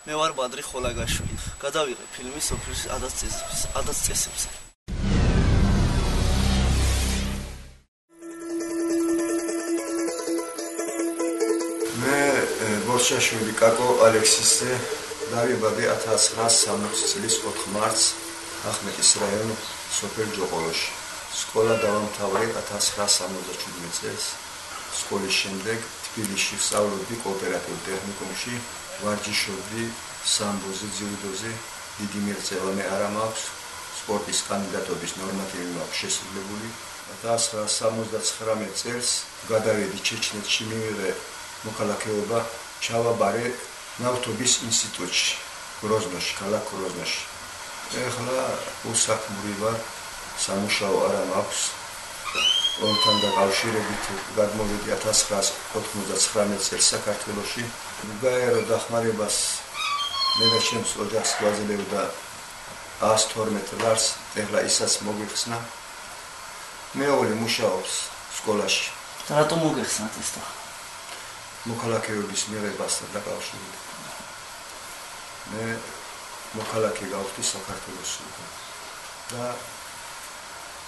მე ვარ ბადრი ხოლაგაშვილი. გადავიღე ფილმის სოფლის ადაწესებზე. მე ბორჩაშვილი კაკო ალექსისზე დავიბადე 1960 წლის 4 მარტს ახმეტის რაიონ სოფელ ჯოყოროში. სკოლა დავამთავრე 1977 წელს. სკოლის შემდეგ თბილისში ვსწავლობდი კოოპერატიულ ტექნიკუმში, ვარჯიშობდი სამბოზე, ძიუდოზე, დიდი მიღწევანი არ მაქვს, სპორტის კანდიდატობის ნორმატივი მაქვს შესრულებული. 1979 წელს გადავედი ჩეჩნეთში, მივიღე მოქალაქეობა, ჩავაბარე ნავთობის ინსტიტუტში, გროზნოში, ქალაქ გროზნოში. ეხლა უსაქმური ვარ, სამუშაო არ მაქვს. ომთან დაკავშირებით გადმოვედი 1999 წელს საქართველოში. გაერო დახმარებას მე და ჩემს ოჯახს გვაძლევდა 112 ლარს, ეხლა ისაც მოგვიხსნა. მეორე მუშაობს სკოლაში. რატომ მოგეხსნათ ეს და? მოქალაქეობის მიღებასთან დაკავშირებით. მე მოქალაქე გავხდი საქართველოს და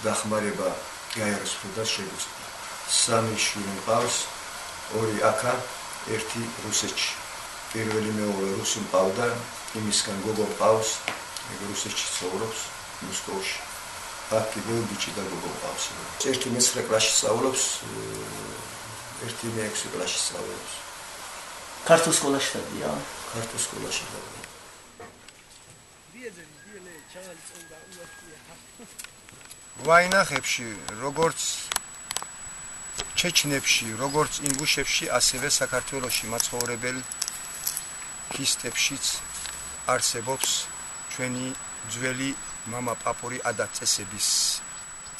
დახმარება გაეროს მხრიდან შეგვიძლია. 3 შვილი მყავს, 2 აქა, 1 რუსეთში. პირველი მეუღლე რუსი მყავდა, იმისგან გოგო მყავს, რუსეთში ცხოვრობს, მოსკოვში. აქ კიდევ ბიჭი და გოგო მყავს. ერთი მე-9 კლასში სწავლობს, ერთი მე-6 კლასში სწავლობს. ქართულ სკოლაში დადია? ქართულ სკოლაში დადია. ვაინახებში, როგორც ჩეჩნებში, როგორც ინგუშებში, ასევე საქართველოში მაცხოვრებელ ქისტებშიც არსებობს ჩვენი ძველი მამა-პაპური ადათ-წესების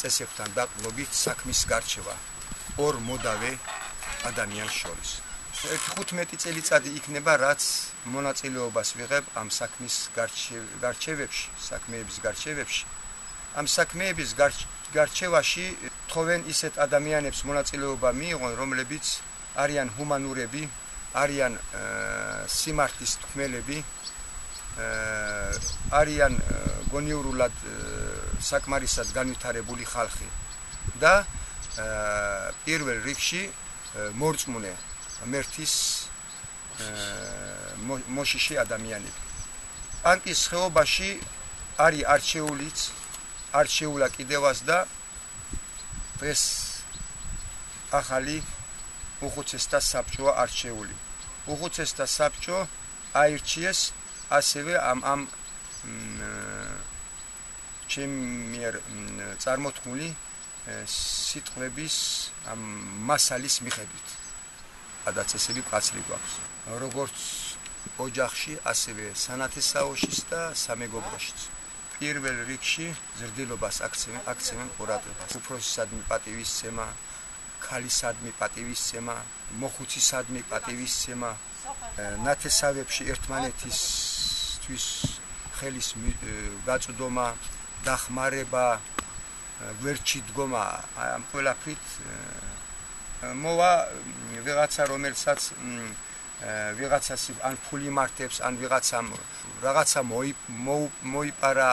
წესებთან დაყრდნობით საქმის გარჩევა ორ მოდავე ადამიანს შორის. 15 წელიწადი იქნება, რაც მონაწილეობას ვიღებ ამ საქმის გარჩევებში, საქმეების გარჩევებში. ამ საქმეების გარჩევაში თხოვენ ისეთ ადამიანებს მონაწილეობა მიიღონ, რომლებიც არიან ჰუმანურები, არიან სიმართლის თქმელები, არიან გონიურულად საკმარისად განვითარებული ხალხი და პირველ რიგში მორწმუნე მერთის მოშიში ადამიანები. პანკის ხეობაში არის არჩეულა კიდევაც და ეს ახალი უხუცესთა საბჭოა არჩეული. უხუცესთა საბჭო აირჩიეს ასევე ამ ჩემი წარმოთქმული სიტყვების ამ მასალის მიხედვით. ადაწესები კაცრი გვაქვს. როგორც ოჯახში, ასევე სანათესაოშიც და სამეგობროშიც. პირველ რიგში ზრდილობას აქცევენ ყურადღებას. უფროსისადმი პატივისცემა, ქალისადმი პატივისცემა, მოხუცისადმი პატივისცემა, ნათესავებში ერთმანეთისთვის ხელის გაწვდომა, დახმარება, გვერდში დგომა, ამ ყველაფრით მოვა ვიღაცა, რომელსაც ვიღაცას ან ფული მართებს, ან ვიღაცამ რაღაცა მოიპარა,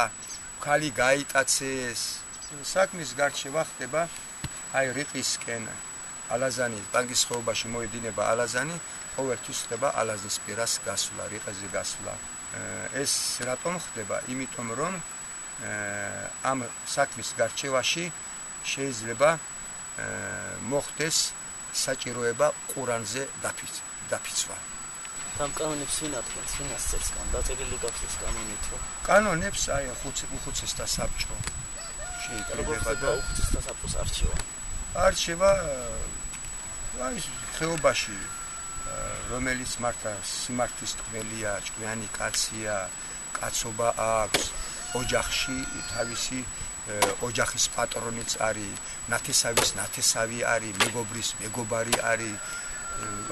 ქალი გაიტაცეს. საქმის გარჩევა ხდება აი რიყისკენ, ალაზანის ბანკის ხეობაში მოედინება ალაზანი, ყოველთვის ხდება ალაზნის პირას გასვლა, რიყეზე გასვლა. ეს რატომ ხდება? იმიტომ რომ ამ საქმის გარჩევაში შეიძლება მოხდეს საჭიროება ყურანზე დაფიცვა. ამ კანონებს ვინ ადგენს, ვინ ასწევს დაწერილი გაქვს ეს კანონით? კანონებს აი უხუცესთა საბჭო შეიძლება და უხუცესთა საბჭოს არჩევა აი ხეობაში, რომელიც მართა სიმართლის თქმელია, ჭკვიანი კაცია, კაცობა აქვს, ოჯახში თავისი ოჯახის პატრონიც არის, ნათესავი არის, მეგობრის მეგობარი არის.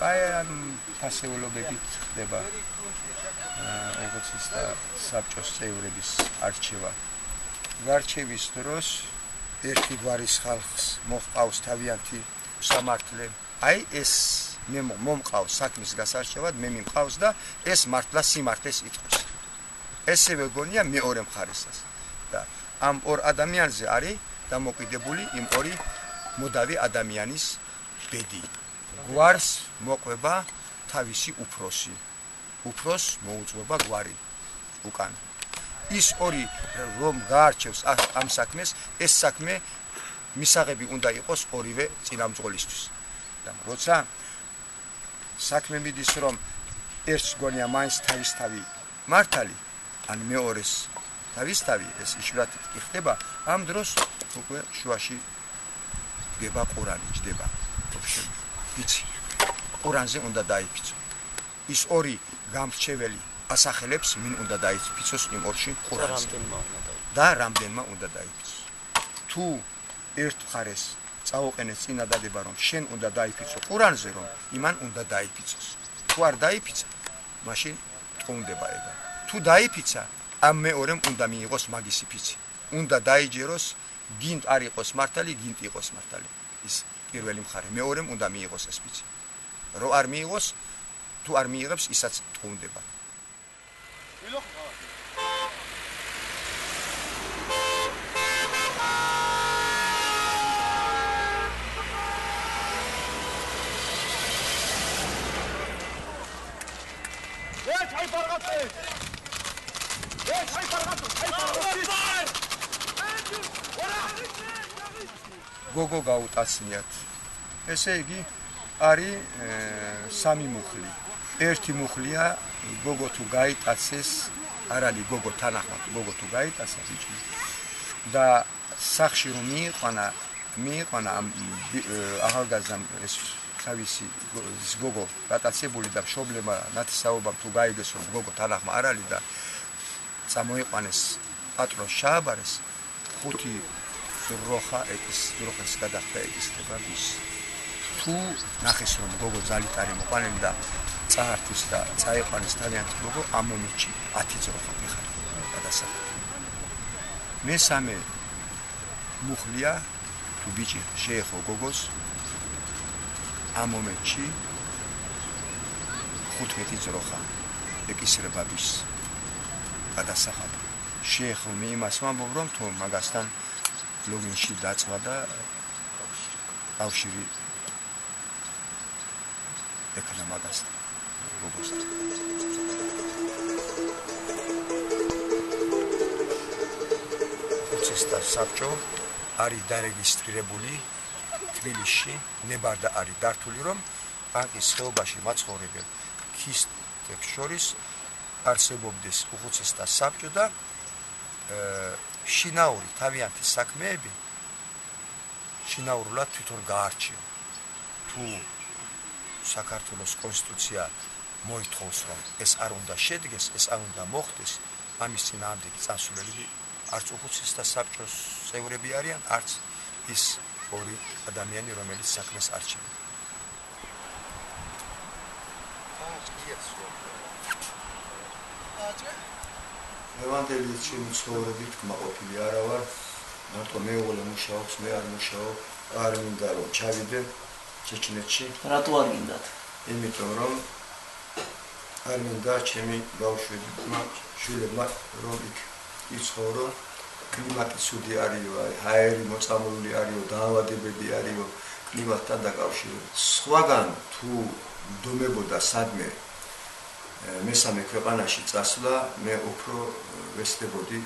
აი ამ ფასეულობებით ხდება უხუცესთა საბჭოს წევრების არჩევა. გარჩევის დროს ერთი გვარის ხალხს მოჰყავს თავიანთი სამართლე. აი ეს მე მომყავს საქმის გასარჩევად, მე მიმყავს და ეს მართლა სიმართლეს იტყვის. ესევე გონია მეორე მხარესაც. და ამ ორ ადამიანზე არის დამოკიდებული იმ ორი მოდავი ადამიანის ბედი. გვარს მოყვება თავისი უფროსი. უფროს მოუწვება გვარი უკან. ის ორი რომ გაარჩევს ამ საქმეს, ეს საქმე მისაღები უნდა იყოს ორივე წინამძღოლისთვის. და როცა საქმე მიდის რომ ერთს გონია მაინც თავისთავი მართალი, ან მეორეს თავისთავი, ეს იშვიათად კი ხდება, ამ დროს უკვე შუაში დგება ყურანი, ჯდება. ვიცი, ყურანზე უნდა დაიფიცო. ის ორი გამრჩეველი ასახელებს, მინ უნდა დაიფიცოს იმ ორში ყურანზე. და რამდენმა უნდა დაიფიცოს. თუ ერთ მხარეს წაუყენეს წინადადება, რომ შენ უნდა დაიფიცო ყურანზე, რომ იმან უნდა დაიფიცოს. თუ არ დაიფიცა, მაშინ ტყუნდება ეგა. თუ დაიფიცა, ამ მეორემ უნდა მიიღოს მაგისი ფიცი. უნდა დაიჯეროს, გინდ არ იყოს მართალი, გინდ იყოს მართალი. ის პირველი მხარე. მეორემ უნდა მიიღოს ეს ფიცი. რო არ მიიღოს, თუ არ მიიღებს, ისაც ტყუნდება. გოგო გაუტაცნიათ. ესე იგი არის სამი მუხლი. ერთი მუხლია გოგო თუ გაიტაცეს, არ არის გოგო თანახმად, გოგო თუ გაიტაცა ბიჭი. და სახში რომ მიიყვანა ამ ახალგაზრდამ ეს თავისი გოგო გატაცებული და მშობლებმა ნათესაობამ თუ გაიგეს რომ გოგო თანახმა არ არის და წამოიყვანეს პატრონს შააბარეს, 5 ძროხას გადახდა ეკისრება ვის. თუ ნახეს რომ გოგო ძალით არის მოყვანილი და წაართის და წაიყვანეს თავიანთი გოგო, ამ მომენტში 10 ძროხა მიხარდა გადასახადი. მესამე მუხლია თუ ბიჭი შეეხო გოგოს, ამ მომენტში 15 ძროხა ეკისრება ვის გადასახადი. შეეხო მე იმას ვამბობ რომ თუ მაგასთან ლოგინში დაწვა და კავშირი ეკნა მაგასთან გოგოსთან. უცესთა საბჭო არის დარეგისტრირებული თბილისში, ნებარდა არის დართული რომ ბანკის ხეობაში მაცხოვრებელ ქისტებს შორის არსებობდეს უხუცესთა საბჭო და შინაური თავიანთი საქმეები შინაურულად თვითონ გაარჩიო. თუ საქართველოს კონსტიტუცია მოითხოვს რომ ეს არ უნდა შედგეს, ეს არ უნდა მოხდეს, ამის წინააღმდეგ წასულები არც უხუცესთა საბჭოს წევრები არიან, არც ის ორი ადამიანი, რომელიც საქმეს არჩევენ. ლევანდელი ჩემი ცხოვრებით კმაყოფილი არა ვარ, მარტო მეუღლე მუშაობს, მე არ მუშაობ, არ მინდა რომ ჩავიდე ჩეჩნეთში. რატო არ გინდათ? იმიტომ რომ არ მინდა ჩემი ბავშვებმა, შვილებმა რომ იქ იცხოვრო, კლიმატი ცუდი არისო, ჰაერი მოწამული არისო, დაავადებები არისო, კლიმატთან დაკავშირებით. სხვაგან თუ დომებოდა სადმე მესამე ქვეყანაში წასვლა, მე უფრო ვესწრებოდი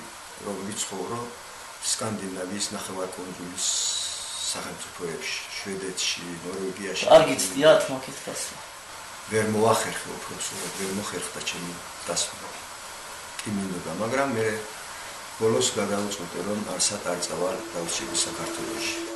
რომ ვიცხოვრო სკანდინავიის ნახევარკუნძულის სახელმწიფოებში, შვედეთში, ნორვეგიაში. არ გიცდიათ მოკეთ დასვლა? ვერ მოახერხე უბრალოდ, ვერ მოხერხდა ჩემი დასვლა. კი მინდოდა, მაგრამ მე ბოლოს გადავწყვიტე რომ არსად არ წავალ დავსჯები საქართველოში.